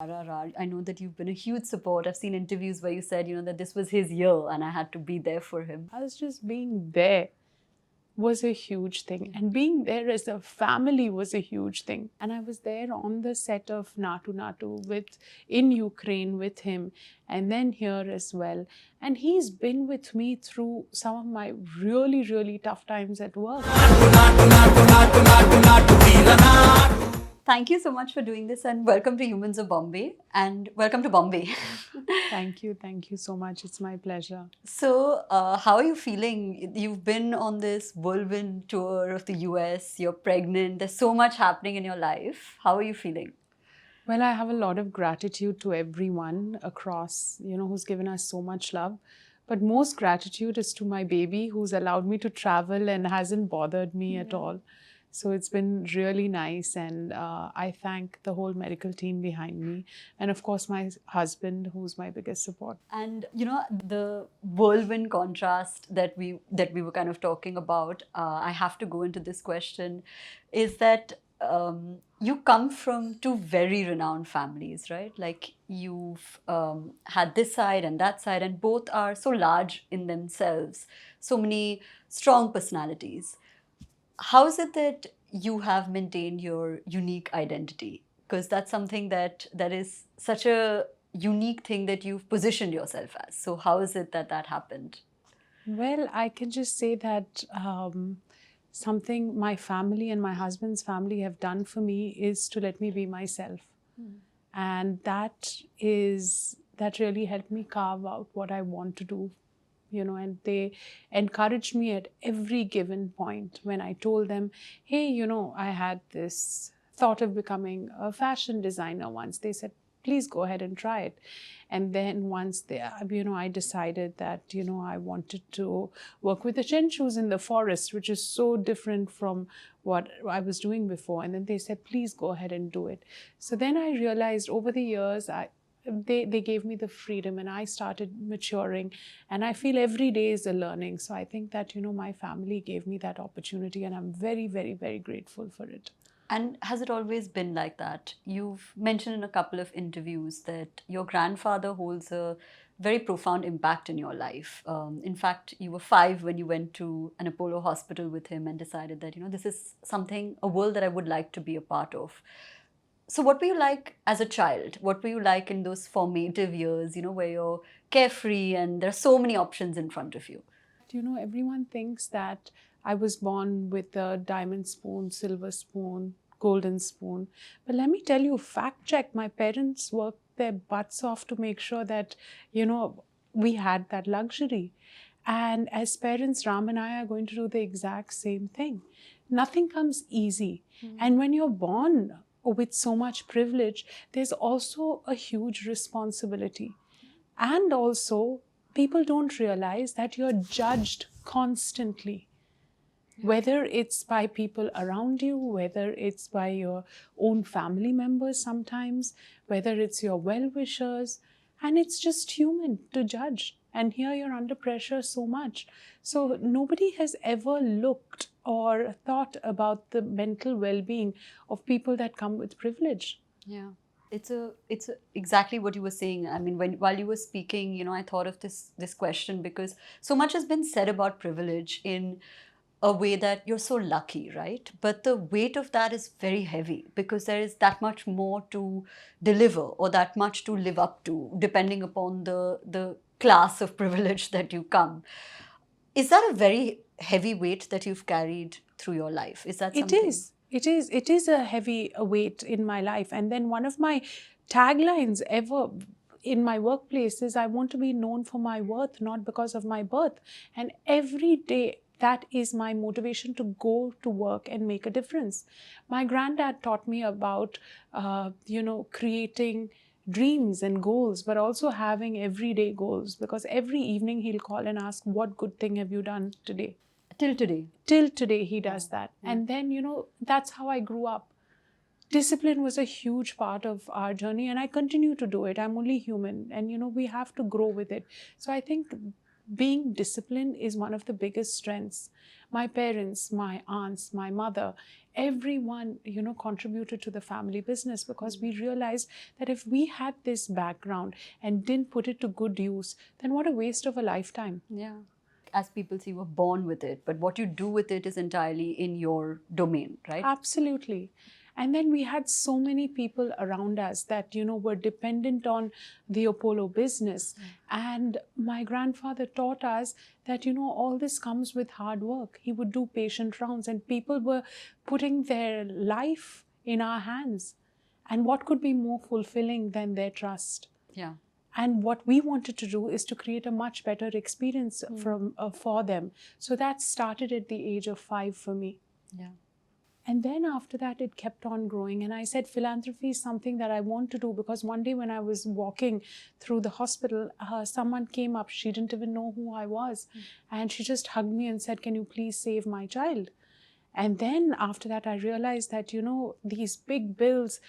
RRR. I know that you've been a huge support. I've seen interviews where you said, that this was his year and I had to be there for him. I was just being there was a huge thing. And being there as a family was a huge thing. And I was there on the set of Naatu-Naatu in Ukraine with him, and then here as well. And he's been with me through some of my really, really tough times at work. Thank you so much for doing this, and welcome to Humans of Bombay, and welcome to Bombay. Thank you so much. It's my pleasure. So, how are you feeling? You've been on this whirlwind tour of the US, you're pregnant, there's so much happening in your life. How are you feeling? Well, I have a lot of gratitude to everyone across, who's given us so much love. But most gratitude is to my baby, who's allowed me to travel and hasn't bothered me at all. So it's been really nice, and I thank the whole medical team behind me, and of course my husband, who's my biggest support. And the whirlwind contrast that we were kind of talking about, I have to go into this question, is that you come from two very renowned families, right? Like you've had this side and that side, and both are so large in themselves, so many strong personalities. How is it that you have maintained your unique identity? Because that's something that is such a unique thing that you've positioned yourself as. So how is it that happened? Well, I can just say that something my family and my husband's family have done for me is to let me be myself. And that really helped me carve out what I want to do. And they encouraged me at every given point. When I told them, hey, I had this thought of becoming a fashion designer once, they said, please go ahead and try it. And then once I decided that, I wanted to work with the chenchus in the forest, which is so different from what I was doing before. And then they said, please go ahead and do it. So then I realized over the years, they gave me the freedom, and I started maturing, and I feel every day is a learning. So I think that, my family gave me that opportunity, and I'm very, very, very grateful for it. And has it always been like that? You've mentioned in a couple of interviews that your grandfather holds a very profound impact in your life. In fact, you were 5 when you went to an Apollo hospital with him and decided that, this is a world that I would like to be a part of. So what were you like as a child? What were you like in those formative years, where you're carefree and there are so many options in front of you? Everyone thinks that I was born with a diamond spoon, silver spoon, golden spoon. But let me tell you, fact check, my parents worked their butts off to make sure that, we had that luxury. And as parents, Ram and I are going to do the exact same thing. Nothing comes easy. And when you're born with so much privilege, there's also a huge responsibility. And also, people don't realize that you're judged constantly, whether it's by people around you, whether it's by your own family members sometimes, whether it's your well-wishers, and it's just human to judge. And here you're under pressure so much. So nobody has ever looked or thought about the mental well-being of people that come with privilege. Yeah. It's exactly what you were saying. I mean, while you were speaking, I thought of this question, because so much has been said about privilege in a way that you're so lucky, right? But the weight of that is very heavy, because there is that much more to deliver or that much to live up to, depending upon the class of privilege that you come. Is that a very heavy weight that you've carried through your life? Is that something? It is a heavy weight in my life. And then one of my taglines ever in my workplace is, I want to be known for my worth, not because of my birth. And every day, that is my motivation to go to work and make a difference. My granddad taught me about, creating dreams and goals, but also having everyday goals, because every evening he'll call and ask, what good thing have you done today? Till today. Till today, he does that. And then, that's how I grew up. Discipline was a huge part of our journey, and I continue to do it. I'm only human, and, we have to grow with it. So I think being disciplined is one of the biggest strengths. My parents, my aunts, my mother, everyone, contributed to the family business because we realized that if we had this background and didn't put it to good use, then what a waste of a lifetime. Yeah. As people see, you were born with it, but what you do with it is entirely in your domain, right? Absolutely. And then we had so many people around us that, were dependent on the Apollo business. And my grandfather taught us that, all this comes with hard work. He would do patient rounds and people were putting their life in our hands. And what could be more fulfilling than their trust? Yeah. And what we wanted to do is to create a much better experience for them. So that started at the age of 5 for me. Yeah. And then after that, it kept on growing. And I said, philanthropy is something that I want to do, because one day when I was walking through the hospital, someone came up. She didn't even know who I was. And she just hugged me and said, "Can you please save my child?" And then after that, I realized that, these big bills,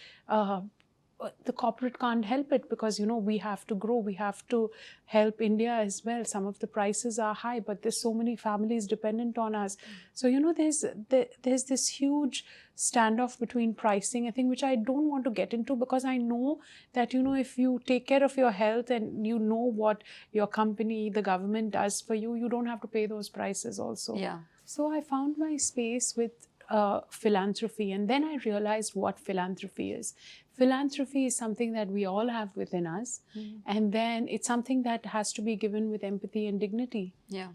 the corporate can't help it, because we have to grow, we have to help India as well. Some of the prices are high, but there's so many families dependent on us. So there's this huge standoff between pricing, I think, which I don't want to get into, because I know that if you take care of your health and you know what your company, the government does for you, you don't have to pay those prices also. Yeah. So I found my space with philanthropy, and then I realized what philanthropy is. Philanthropy is something that we all have within us, and then it's something that has to be given with empathy and dignity. Yeah.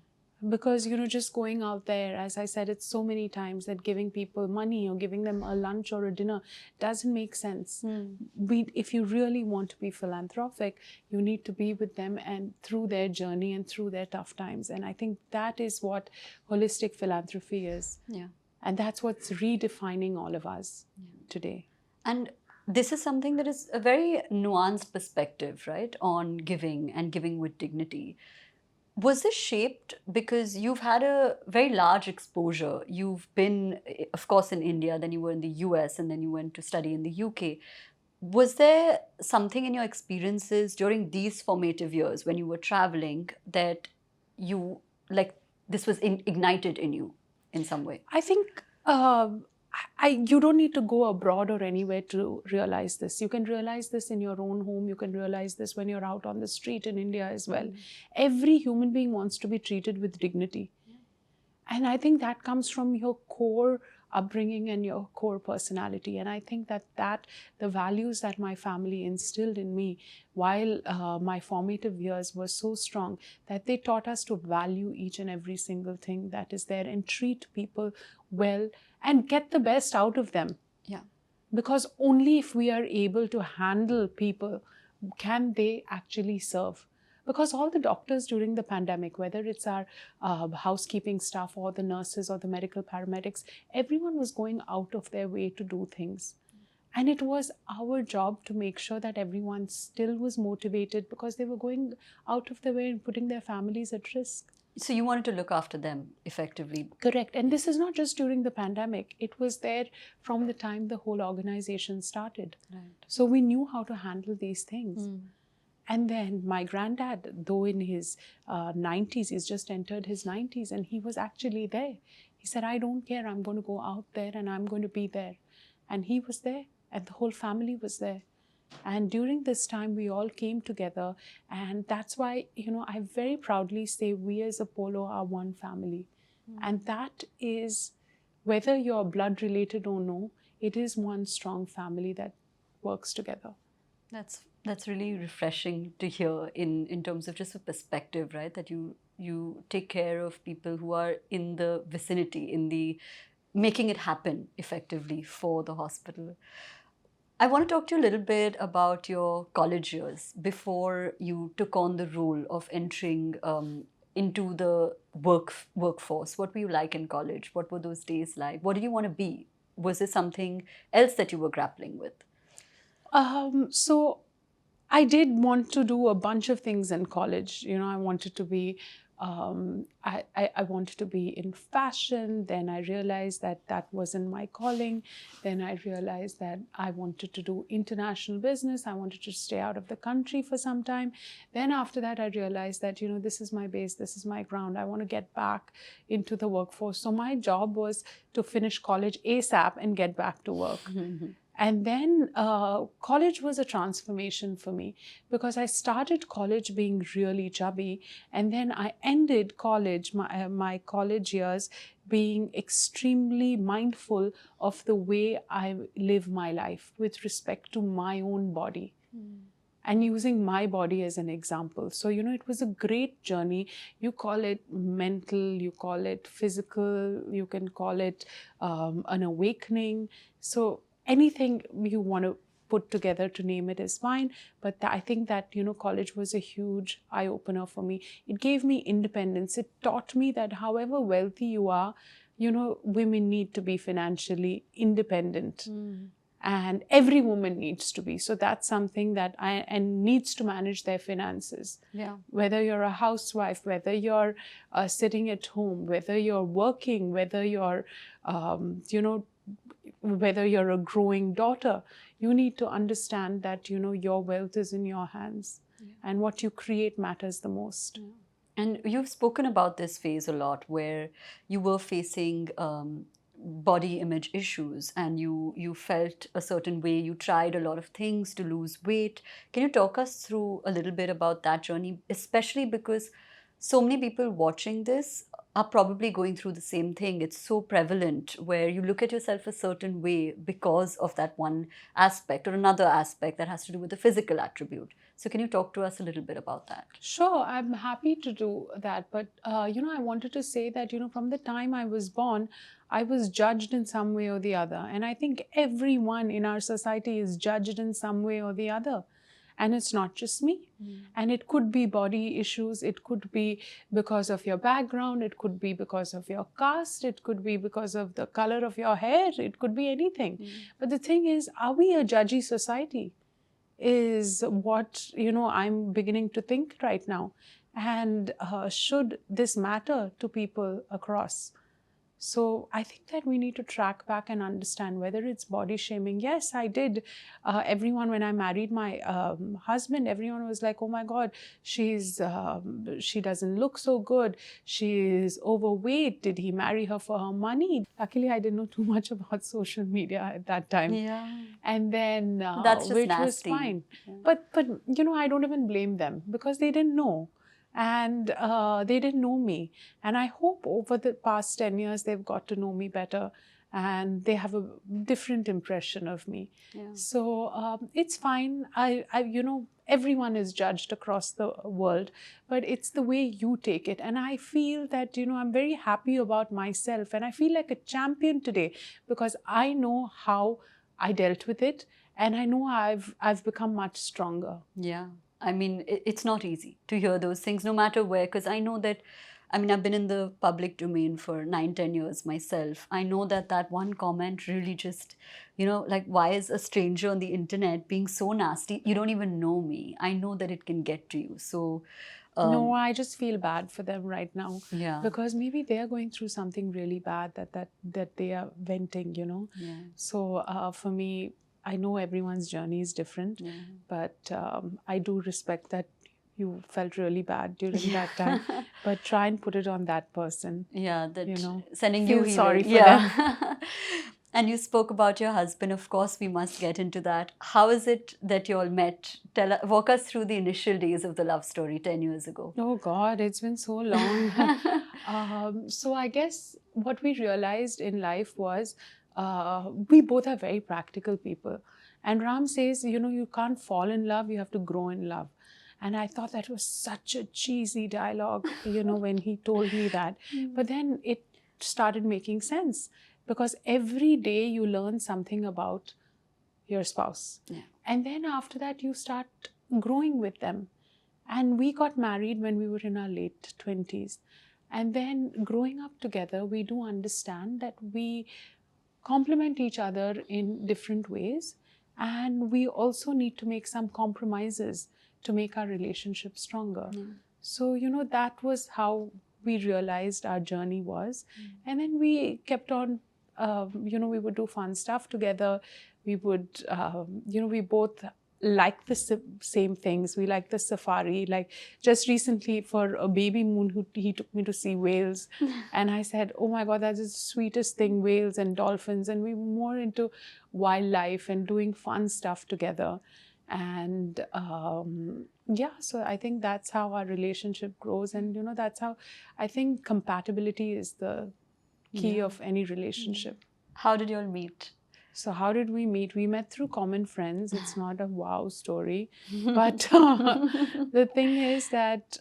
Because just going out there, as I said it so many times, that giving people money or giving them a lunch or a dinner doesn't make sense. If you really want to be philanthropic, you need to be with them and through their journey and through their tough times. And I think that is what holistic philanthropy is. Yeah. And that's what's redefining all of us today. And this is something that is a very nuanced perspective, right, on giving and giving with dignity. Was this shaped because you've had a very large exposure? You've been, of course, in India, then you were in the US, and then you went to study in the UK. Was there something in your experiences during these formative years when you were traveling that you, like, this was ignited in you in some way? I think you don't need to go abroad or anywhere to realize this. You can realize this in your own home. You can realize this when you're out on the street in India as well. Every human being wants to be treated with dignity. And I think that comes from your core upbringing and your core personality. And I think that the values that my family instilled in me while my formative years were so strong that they taught us to value each and every single thing that is there and treat people well and get the best out of them. Yeah. Because only if we are able to handle people can they actually serve. Because all the doctors during the pandemic, whether it's our housekeeping staff or the nurses or the medical paramedics, everyone was going out of their way to do things. And it was our job to make sure that everyone still was motivated because they were going out of their way and putting their families at risk. So you wanted to look after them effectively. Correct. And this is not just during the pandemic. It was there from the time the whole organization started. Right. So we knew how to handle these things. And then my granddad, though in his 90s, he's just entered his 90s, and he was actually there. He said, "I don't care. I'm going to go out there and I'm going to be there." And he was there, and the whole family was there. And during this time, we all came together. And that's why, I very proudly say we as Apollo are one family. And that is, whether you're blood related or no, it is one strong family that works together. That's really refreshing to hear in terms of just a perspective, right? That you take care of people who are in the vicinity, in the making it happen effectively for the hospital. I want to talk to you a little bit about your college years before you took on the role of entering into the workforce. What were you like in college? What were those days like? What did you want to be? Was there something else that you were grappling with? So I did want to do a bunch of things in college. I wanted to be I wanted to be in fashion. Then I realized that that wasn't my calling. Then I realized that I wanted to do international business. I wanted to stay out of the country for some time. Then after that, I realized that, this is my base, this is my ground. I want to get back into the workforce. So my job was to finish college ASAP and get back to work. And then college was a transformation for me, because I started college being really chubby, and then I ended college, my college years, being extremely mindful of the way I live my life with respect to my own body. And using my body as an example. So, it was a great journey. You call it mental, you call it physical, you can call it an awakening. So anything you want to put together to name it is fine. But I think that, college was a huge eye-opener for me. It gave me independence. It taught me that however wealthy you are, women need to be financially independent. And every woman needs to be. So that's something that and needs to manage their finances. Yeah. Whether you're a housewife, whether you're sitting at home, whether you're working, whether you're, whether you're a growing daughter, you need to understand that, your wealth is in your hands. And what you create matters the most. And you've spoken about this phase a lot, where you were facing body image issues, and you felt a certain way. You tried a lot of things to lose weight. Can you talk us through a little bit about that journey, especially because so many people watching this are probably going through the same thing. It's so prevalent, where you look at yourself a certain way because of that one aspect or another aspect that has to do with the physical attribute. So can you talk to us a little bit about that? Sure, I'm happy to do that. But, I wanted to say that, from the time I was born, I was judged in some way or the other. And I think everyone in our society is judged in some way or the other. And it's not just me. And it could be body issues. It could be because of your background. It could be because of your caste. It could be because of the color of your hair. It could be anything. But the thing is, are we a judgy society? Is what, I'm beginning to think right now. And should this matter to people across? So I think that we need to track back and understand whether it's body shaming. Yes, I did. Everyone, when I married my husband, everyone was like, oh my God, she doesn't look so good. She's overweight. Did he marry her for her money? Luckily, I didn't know too much about social media at that time. Yeah. And then, That's just which nasty. was fine. Yeah. But I don't even blame them, because they didn't know. And they didn't know me. And I hope over the past 10 years, they've got to know me better, and they have a different impression of me. Yeah. So it's fine. Everyone is judged across the world, but it's the way you take it. And I feel that, I'm very happy about myself, and I feel like a champion today, because I know how I dealt with it, and I know I've become much stronger. Yeah. I mean, it's not easy to hear those things, no matter where, because I know that, I've been in the public domain for 9-10 years myself. I know that one comment really just, like, why is a stranger on the internet being so nasty? You don't even know me. I know that it can get to you. So, no, I just feel bad for them right now. Yeah. Because maybe they are going through something really bad that they are venting, Yeah. So for me, I know everyone's journey is different, but I do respect that you felt really bad during that time. But try and put it on that person. Yeah, that sending feel you healing. sorry for them. And you spoke about your husband. Of course, we must get into that. How is it that you all met? Walk us through the initial days of the love story 10 years ago. Oh God, it's been so long. So I guess what we realized in life was we both are very practical people. And Ram says, you can't fall in love, you have to grow in love. And I thought that was such a cheesy dialogue, when he told me that. But then it started making sense, because every day you learn something about your spouse. Yeah. And then after that, you start growing with them. And we got married when we were in our late 20s. And then growing up together, we do understand that we complement each other in different ways. And we also need to make some compromises to make our relationship stronger. So, that was how we realized our journey was. And then we kept on, we would do fun stuff together. We would, we both like the same things. We like the safari. Like just recently for a baby moon, he took me to see whales. And I said, oh my God, that's the sweetest thing, whales and dolphins. And we were more into wildlife and doing fun stuff together. And so I think that's how our relationship grows. And, that's how I think compatibility is the key of any relationship. How did you all meet? So how did we meet? We met through common friends. It's not a wow story. But the thing is that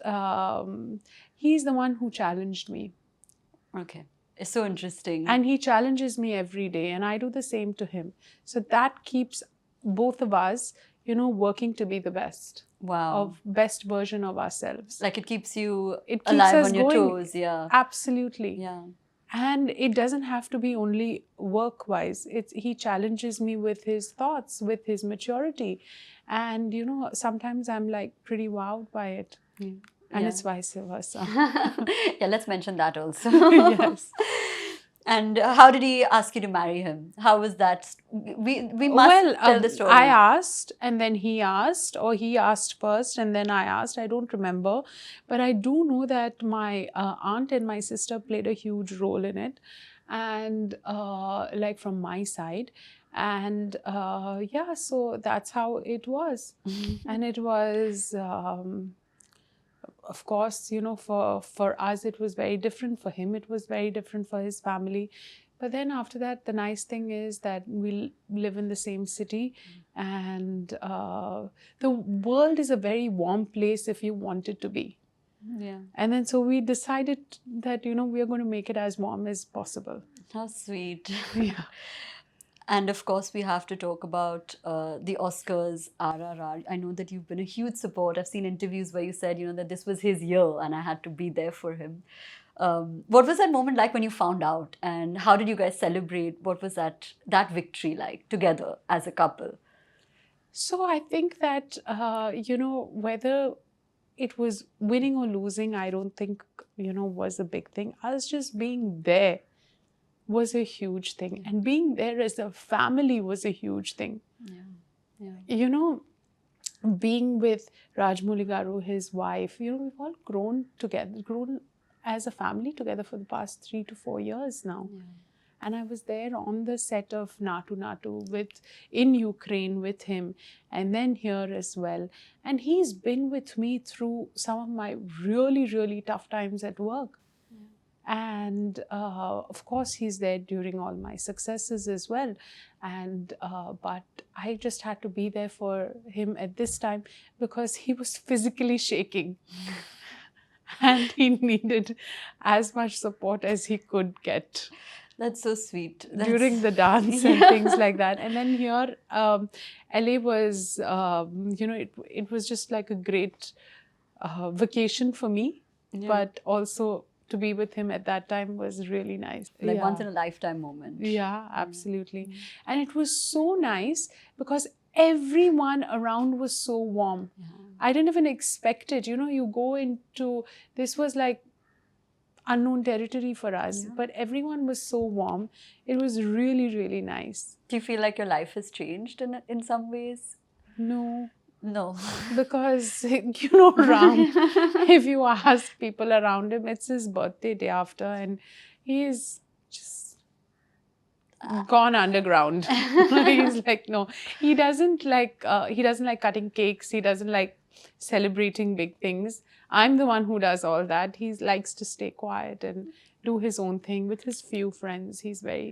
he's the one who challenged me. Okay. It's so interesting. And he challenges me every day. And I do the same to him. So that keeps both of us, working to be the best. Wow. Of best version of ourselves. Like it keeps you alive on your toes. Yeah. Absolutely. Yeah. And it doesn't have to be only work-wise. He challenges me with his thoughts, with his maturity. And, sometimes I'm like pretty wowed by it. And it's vice versa. Yeah, let's mention that also. Yes. And how did he ask you to marry him? How was that? We must tell the story. I asked and then he asked, or he asked first and then I asked. I don't remember. But I do know that my aunt and my sister played a huge role in it. And like from my side. And so that's how it was. And it was... of course, for us, it was very different. For him, it was very different for his family. But then after that, the nice thing is that we live in the same city. And the world is a very warm place if you want it to be. Yeah. And then so we decided that, we are going to make it as warm as possible. How sweet. Yeah. And of course, we have to talk about the Oscars, RRR. I know that you've been a huge support. I've seen interviews where you said, that this was his year and I had to be there for him. What was that moment like when you found out? And how did you guys celebrate? What was that victory like together as a couple? So I think that, whether it was winning or losing, I don't think, was a big thing. Us just being there was a huge thing. And being there as a family was a huge thing. Yeah. Being with Rajamouli Garu, his wife, we've all grown together, grown as a family together for the past 3 to 4 years now. Yeah. And I was there on the set of Naatu-Naatu in Ukraine with him, and then here as well. And he's been with me through some of my really, really tough times at work. And of course, he's there during all my successes as well. And but I just had to be there for him at this time because he was physically shaking. And he needed as much support as he could get. That's so sweet. During the dance and things like that. And then here, LA was, it was just like a great vacation for me. Yeah. But also... to be with him at that time was really nice. Like once in a lifetime moment. Yeah, absolutely. And it was so nice because everyone around was so warm. I didn't even expect it. You go into, this was like unknown territory for us, but everyone was so warm. It was really, really nice. Do you feel like your life has changed in some ways? No. No. Because, Ram, if you ask people around him, it's his birthday day after and he's just gone underground. He's like, no. He doesn't like cutting cakes. He doesn't like celebrating big things. I'm the one who does all that. He likes to stay quiet and do his own thing with his few friends. He's very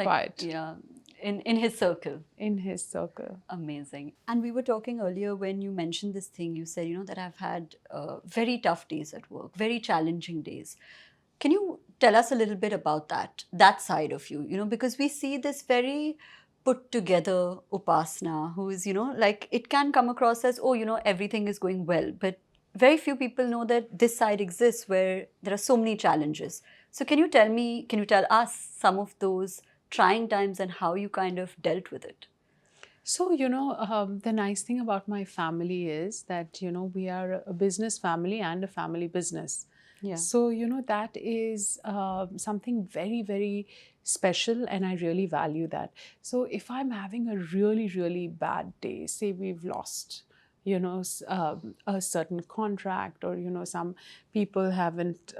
quiet. Yeah. In his circle. In his circle. Amazing. And we were talking earlier when you mentioned this thing, you said, that I've had very tough days at work, very challenging days. Can you tell us a little bit about that side of you? Because we see this very put together Upasana who is, like it can come across as, everything is going well. But very few people know that this side exists where there are so many challenges. So can you tell us some of those trying times and how you kind of dealt with it? So, the nice thing about my family is that, we are a business family and a family business. Yeah. So, that is something very, very special, and I really value that. So, if I'm having a really, really bad day, say we've lost, a certain contract, or, some people haven't,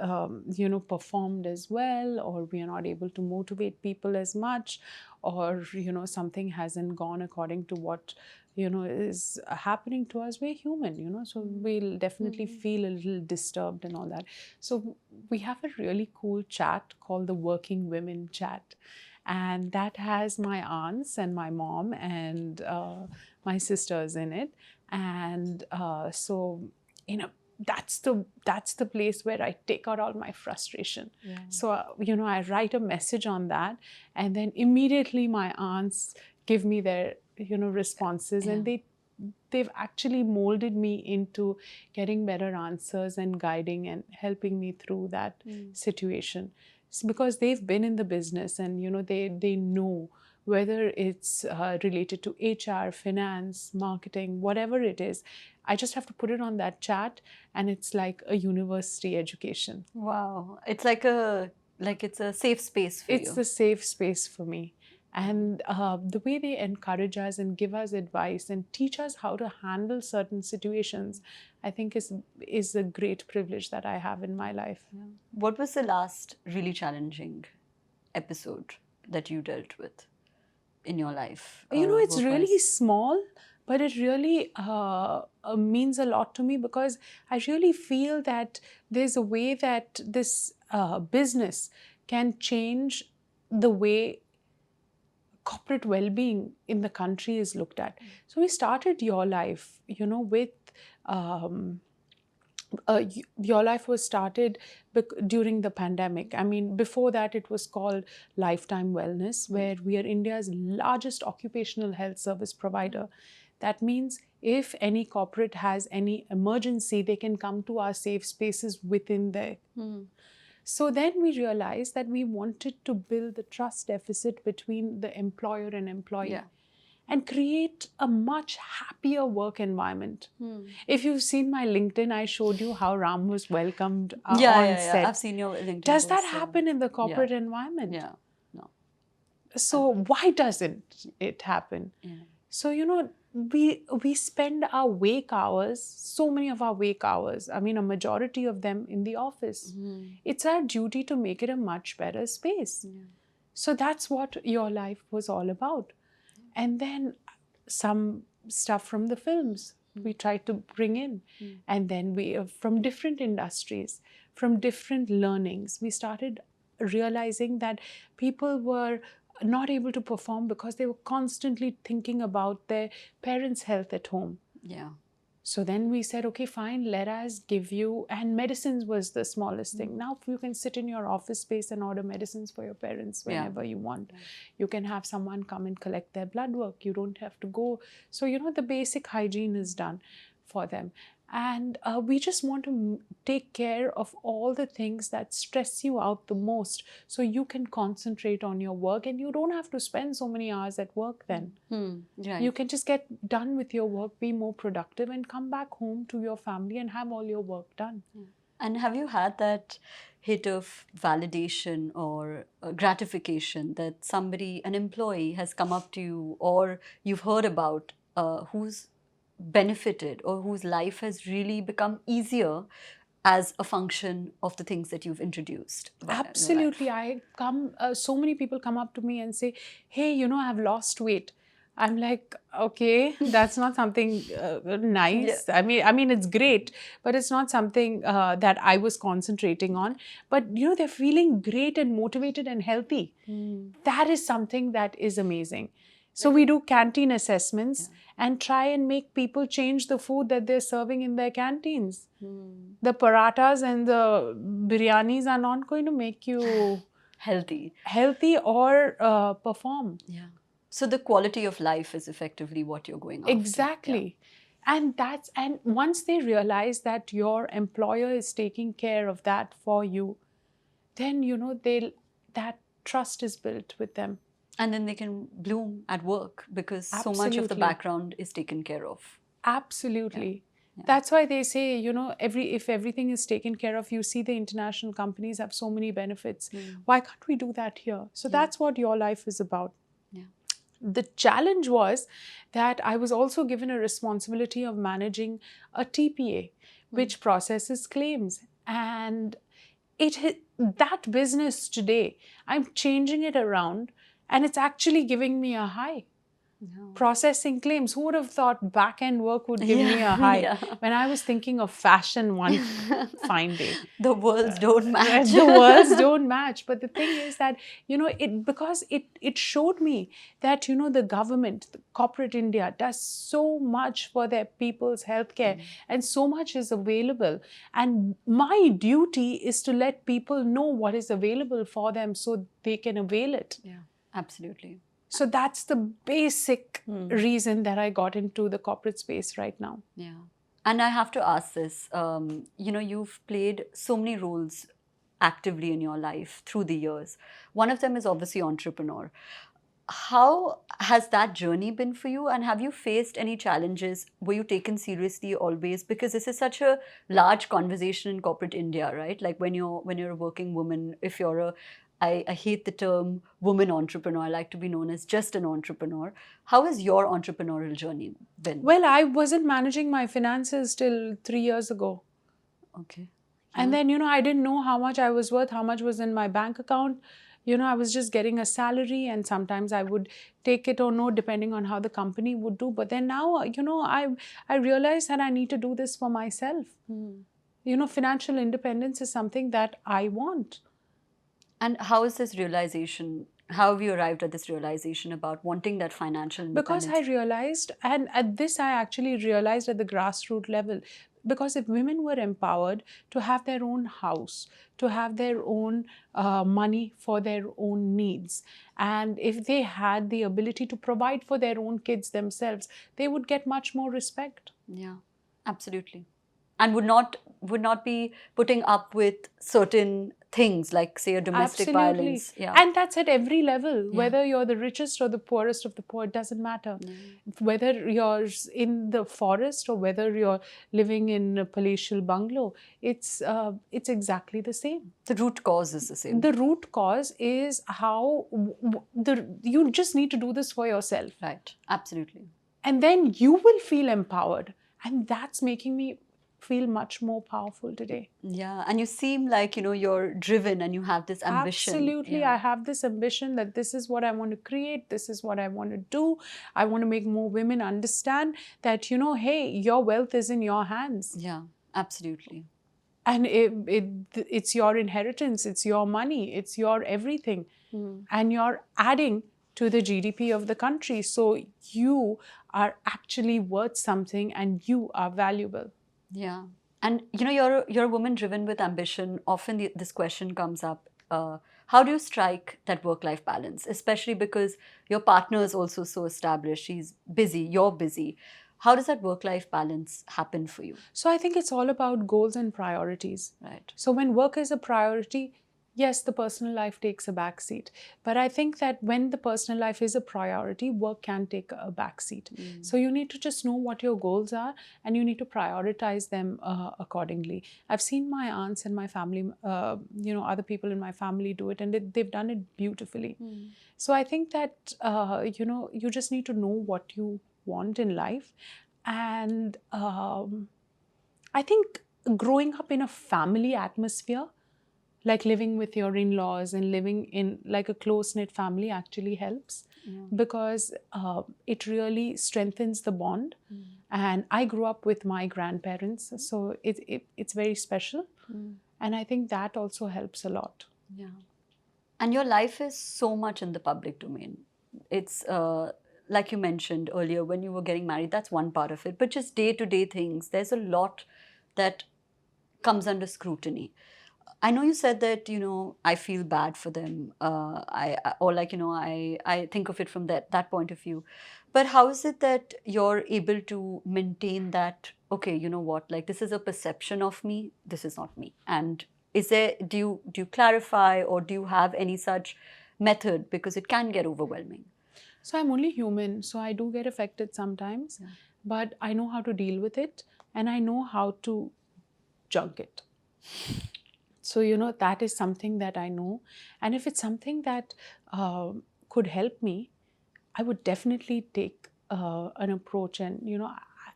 performed as well, or we are not able to motivate people as much, or, something hasn't gone according to what is happening to us. We're human, so we'll definitely feel a little disturbed and all that. So we have a really cool chat called the Working Women Chat, and that has my aunts and my mom and my sisters in it. And so that's the place where I take out all my frustration. Yeah. So I write a message on that, and then immediately my aunts give me their responses, and they've actually molded me into getting better answers and guiding and helping me through that situation. It's because they've been in the business, and they know whether it's related to HR, finance, marketing, whatever it is. I just have to put it on that chat, and it's like a university education. Wow. It's like it's a safe space for you. It's the safe space for me. And the way they encourage us and give us advice and teach us how to handle certain situations, I think is a great privilege that I have in my life. Yeah. What was the last really challenging episode that you dealt with in your life? It's work-wise? really small, but it really means a lot to me, because I really feel that there's a way that this business can change the way corporate well-being in the country is looked at. So we started URLife, with URLife was started during the pandemic. I mean, before that, it was called Lifetime Wellness, where we are India's largest occupational health service provider. That means if any corporate has any emergency, they can come to our safe spaces within there. So then we realized that we wanted to build the trust deficit between the employer and employee. And create a much happier work environment. If you've seen my LinkedIn, I showed you how Ram was welcomed on set. I've seen your LinkedIn Does that posts, happen in the corporate environment? Yeah. No. So why doesn't it happen? So, we spend our wake hours, so many of our wake hours, I mean, a majority of them in the office. It's our duty to make it a much better space. So that's what URLife was all about. And then some stuff from the films we tried to bring in. And then we, from different industries, from different learnings, we started realizing that people were not able to perform because they were constantly thinking about their parents' health at home. So then we said, okay, fine, let us give you, and medicines was the smallest thing. Now you can sit in your office space and order medicines for your parents whenever you want. You can have someone come and collect their blood work. You don't have to go. So, the basic hygiene is done for them. And we just want to take care of all the things that stress you out the most, so you can concentrate on your work, and you don't have to spend so many hours at work then. You can just get done with your work, be more productive, and come back home to your family and have all your work done. And have you had that hit of validation or gratification that an employee has come up to you, or you've heard about who's benefited or whose life has really become easier as a function of the things that you've introduced? Absolutely. So many people come up to me and say, hey, I've lost weight. I'm like, okay, that's not something nice. I mean, it's great, but it's not something that I was concentrating on. But, they're feeling great and motivated and healthy. That is something that is amazing. So we do canteen assessments and try and make people change the food that they're serving in their canteens. The parathas and the biryanis are not going to make you healthy or perform. So the quality of life is effectively what you're going after. Exactly. And once they realize that your employer is taking care of that for you, then, that trust is built with them. And then they can bloom at work because so much of the Absolutely. background is taken care of. Absolutely. Yeah. That's why they say, if everything is taken care of, you see the international companies have so many benefits. Why can't we do that here? So that's what your life is about. Yeah. The challenge was that I was also given a responsibility of managing a TPA, which processes claims. And that business today, I'm changing it around, and it's actually giving me a high. Processing claims. Who would have thought back end work would give me a high? Yeah. When I was thinking of fashion one fine day. The worlds don't match. The worlds don't match. But the thing is that, because it showed me that, the government, the corporate India does so much for their people's healthcare and so much is available. And my duty is to let people know what is available for them so they can avail it. Yeah, absolutely. So that's the basic reason that I got into the corporate space right now. Yeah. And I have to ask this, you've played so many roles actively in your life through the years. One of them is obviously entrepreneur. How has that journey been for you? And have you faced any challenges? Were you taken seriously always? Because this is such a large conversation in corporate India, right? Like when you're a working woman, if you're I hate the term woman entrepreneur. I like to be known as just an entrepreneur. How has your entrepreneurial journey been? Well, I wasn't managing my finances till 3 years ago. Okay. And then, I didn't know how much I was worth, how much was in my bank account. I was just getting a salary, and sometimes I would take it or no, depending on how the company would do. But then now, I realized that I need to do this for myself. Financial independence is something that I want. And how is this realization? How have you arrived at this realization about wanting that financial independence? Because I realized, and at this I actually realized at the grassroots level, because if women were empowered to have their own house, to have their own money for their own needs, and if they had the ability to provide for their own kids themselves, they would get much more respect. Yeah, absolutely. And would not be putting up with certain things like, say, a domestic violence. Yeah. And that's at every level. Whether you're the richest or the poorest of the poor, it doesn't matter. Whether you're in the forest or whether you're living in a palatial bungalow, it's exactly the same. The root cause is the same. The root cause is how you just need to do this for yourself. Right. Absolutely. And then you will feel empowered. And that's making me feel much more powerful today. Yeah, and you seem like, you're driven and you have this ambition. Absolutely. I have this ambition that this is what I want to create. This is what I want to do. I want to make more women understand that, hey, your wealth is in your hands. Yeah, absolutely. And it's your inheritance. It's your money. It's your everything. And you're adding to the GDP of the country. So you are actually worth something and you are valuable. Yeah. And, you're a woman driven with ambition. Often this question comes up. How do you strike that work-life balance? Especially because your partner is also so established. She's busy. You're busy. How does that work-life balance happen for you? So I think it's all about goals and priorities. Right. So when work is a priority, yes, the personal life takes a backseat. But I think that when the personal life is a priority, work can take a backseat. So you need to just know what your goals are and you need to prioritize them accordingly. I've seen my aunts and my family, other people in my family do it, and they've done it beautifully. So I think that, you just need to know what you want in life. And I think growing up in a family atmosphere, like living with your in-laws and living in like a close-knit family actually helps because it really strengthens the bond. And I grew up with my grandparents, so it's very special. And I think that also helps a lot. Yeah. And your life is so much in the public domain. It's like you mentioned earlier, when you were getting married, that's one part of it. But just day-to-day things, there's a lot that comes under scrutiny. I know you said that, I feel bad for them. I think of it from that point of view. But how is it that you're able to maintain that, okay, you know what, like this is a perception of me, this is not me. And do you clarify or do you have any such method, because it can get overwhelming? So I'm only human, so I do get affected sometimes, but I know how to deal with it and I know how to junk it. So, that is something that I know. And if it's something that could help me, I would definitely take an approach. And,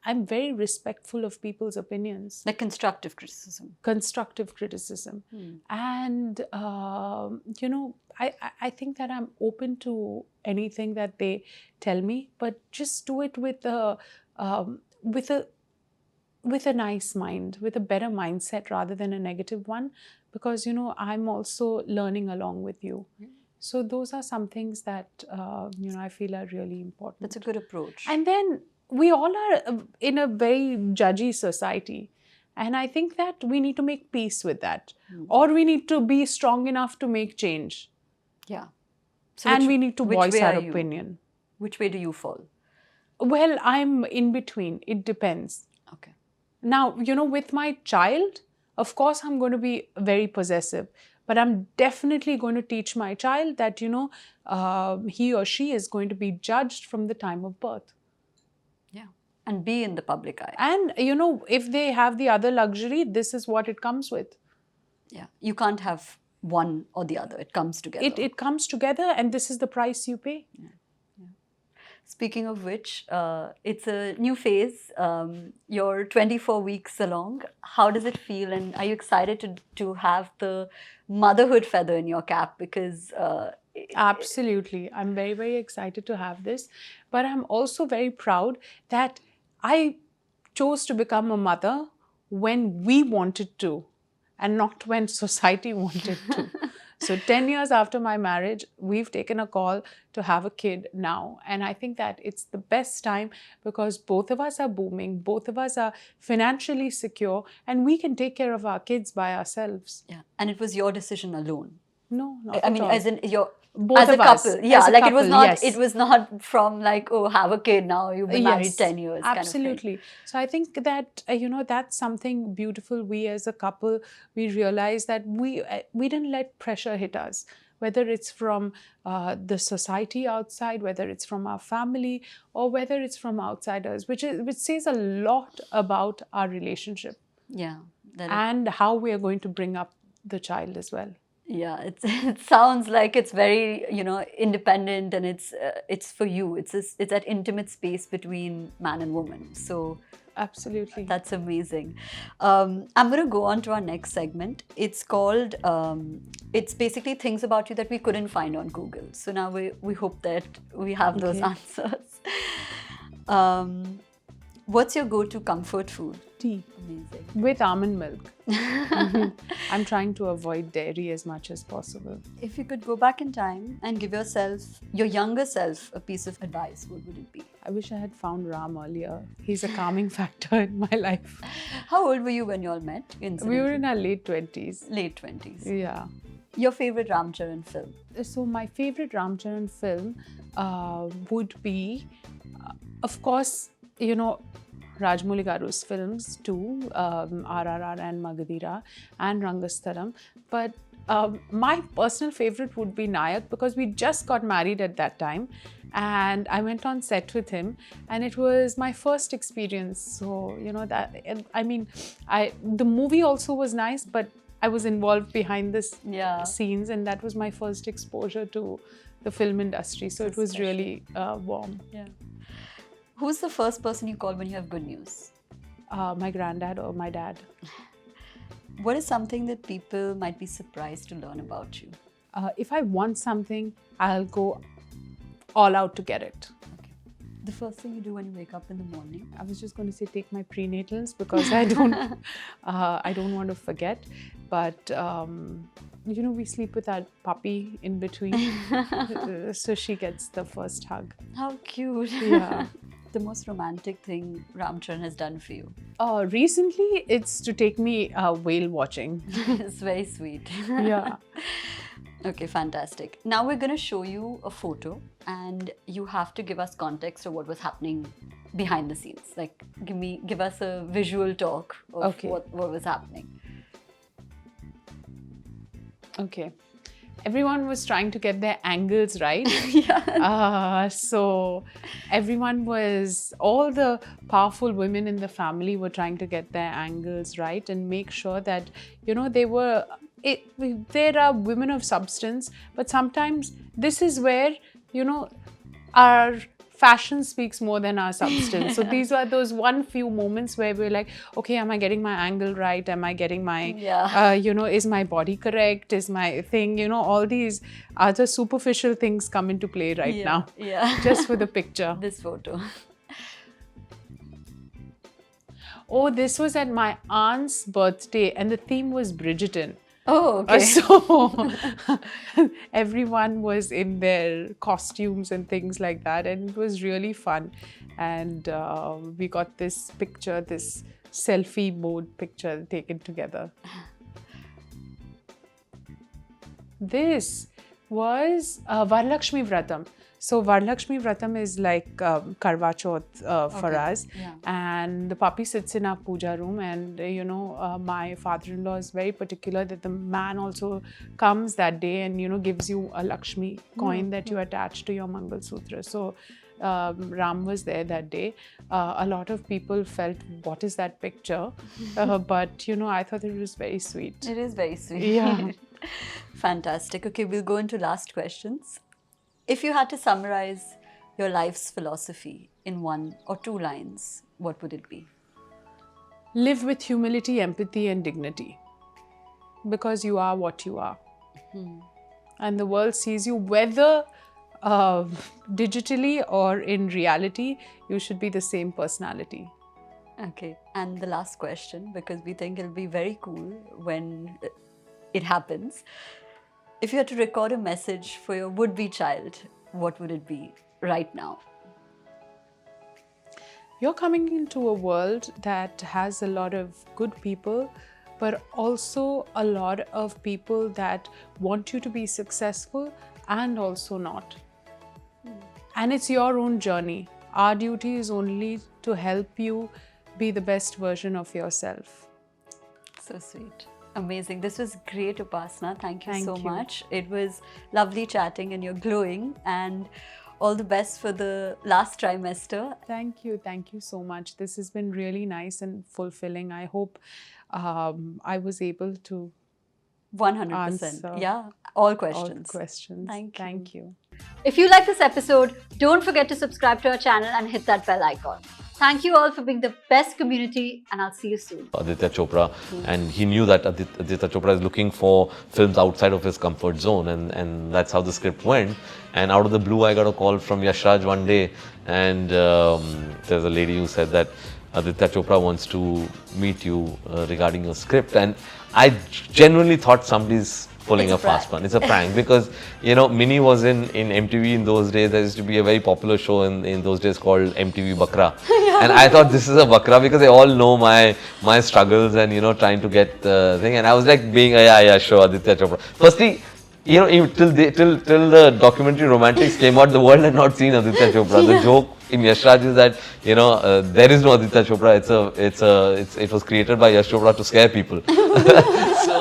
I'm very respectful of people's opinions. Like constructive criticism. Constructive criticism. And, I think that I'm open to anything that they tell me, but just do it with a nice mind, with a better mindset rather than a negative one, because, I'm also learning along with you. So those are some things that, I feel are really important. That's a good approach. And then we all are in a very judgy society. And I think that we need to make peace with that. Or we need to be strong enough to make change. Yeah. So and we need to voice our opinion. Which way do you fall? Well, I'm in between. It depends. Okay. Now, with my child, of course, I'm going to be very possessive. But I'm definitely going to teach my child that, he or she is going to be judged from the time of birth. Yeah. And be in the public eye. And, if they have the other luxury, this is what it comes with. Yeah. You can't have one or the other. It comes together. It comes together, and this is the price you pay. Yeah. Speaking of which, it's a new phase. You're 24 weeks along. How does it feel? And are you excited to have the motherhood feather in your cap? Because absolutely. I'm very, very excited to have this. But I'm also very proud that I chose to become a mother when we wanted to and not when society wanted to. So 10 years after my marriage, we've taken a call to have a kid now. And I think that it's the best time because both of us are booming, both of us are financially secure, and we can take care of our kids by ourselves. Yeah. And it was your decision alone? No, not I mean, at all. as in your... Both as a couple, us, yeah, as a like couple, it was not. yes. It was not from like, oh, have a kid now. You've been married 10 years. Absolutely. Kind of thing. So I think that that's something beautiful. We as a couple, we realized that we didn't let pressure hit us, whether it's from the society outside, whether it's from our family, or whether it's from outsiders, which says a lot about our relationship. Yeah, and how we are going to bring up the child as well. Yeah, it sounds like it's very, independent, and it's for you. It's that intimate space between man and woman. So absolutely, that's amazing. I'm going to go on to our next segment. It's called, it's basically things about you that we couldn't find on Google. So now we hope that we have those answers. What's your go-to comfort food? Tea. Amazing. With almond milk. I'm trying to avoid dairy as much as possible. If you could go back in time and give your younger self, a piece of advice, what would it be? I wish I had found Ram earlier. He's a calming factor in my life. How old were you when you all met? We were in our late 20s. Late 20s. Yeah. Your favorite Ram Charan film? So my favorite Ram Charan film would be, of course, Rajamouli Garu's films too, RRR and Magadira and Rangastaram. But my personal favorite would be Nayak, because we just got married at that time. And I went on set with him, and it was my first experience. So, the movie also was nice, but I was involved behind the scenes, and that was my first exposure to the film industry. So it was really warm. Yeah. Who's the first person you call when you have good news? My granddad or my dad. What is something that people might be surprised to learn about you? If I want something, I'll go all out to get it. Okay. The first thing you do when you wake up in the morning? I was just going to say take my prenatals, because I don't want to forget. But we sleep with our puppy in between, so she gets the first hug. How cute! Yeah. The most romantic thing Ram Charan has done for you? Recently, it's to take me whale watching. It's very sweet. Yeah. Okay, fantastic. Now we're going to show you a photo, and you have to give us context of what was happening behind the scenes. Like, give us a visual talk of what was happening. Okay. everyone was trying to get their angles right. So everyone was, all the powerful women in the family were trying to get their angles right and make sure that, there are women of substance, but sometimes this is where, our fashion speaks more than our substance. So these were those few moments where we're like, okay, am I getting my angle right? Am I getting my, is my body correct? Is my thing, all these other superficial things come into play right now. Just for the picture. This photo. Oh, this was at my aunt's birthday and the theme was Bridgerton. Oh, okay. So everyone was in their costumes and things like that, and it was really fun. And we got this picture, this selfie mode picture taken together. This was Varalakshmi Vratam. So Varalakshmi Vratam is like Karva Chauth for us. And the puppy sits in our puja room, and my father-in-law is very particular that the man also comes that day and gives you a Lakshmi coin that you attach to your Mangal Sutra. So Ram was there that day. A lot of people felt, what is that picture? But I thought it was very sweet. It is very sweet. Yeah. Fantastic. Okay, we'll go into last questions. If you had to summarize your life's philosophy in 1 or 2 lines, what would it be? Live with humility, empathy, and dignity. Because you are what you are. And the world sees you, whether digitally or in reality, you should be the same personality. Okay. And the last question, because we think it'll be very cool when it happens. If you had to record a message for your would-be child, what would it be right now? You're coming into a world that has a lot of good people, but also a lot of people that want you to be successful and also not. And it's your own journey. Our duty is only to help you be the best version of yourself. So sweet. Amazing. This was great, Upasana. Thank you so much. It was lovely chatting and you're glowing, and all the best for the last trimester. Thank you. Thank you so much. This has been really nice and fulfilling. I hope I was able to 100%. answer all questions. All questions. Thank you. you. If you like this episode, don't forget to subscribe to our channel and hit that bell icon. Thank you all for being the best community, and I'll see you soon. Aditya Chopra, and he knew that Aditya Chopra is looking for films outside of his comfort zone, and that's how the script went. And out of the blue, I got a call from Yash Raj one day, and there's a lady who said that Aditya Chopra wants to meet you regarding your script, and I genuinely thought somebody's pulling a fast one. It's a prank because, Mini was in MTV in those days. There used to be a very popular show in those days called MTV Bakra. And I thought this is a Bakra because they all know my struggles and, trying to get the thing. And I was like being, sure, Aditya Chopra. Firstly, till the documentary Romantics came out, the world had not seen Aditya Chopra. The joke in Yash Raj is that, there is no Aditya Chopra. It was created by Yash Chopra to scare people. So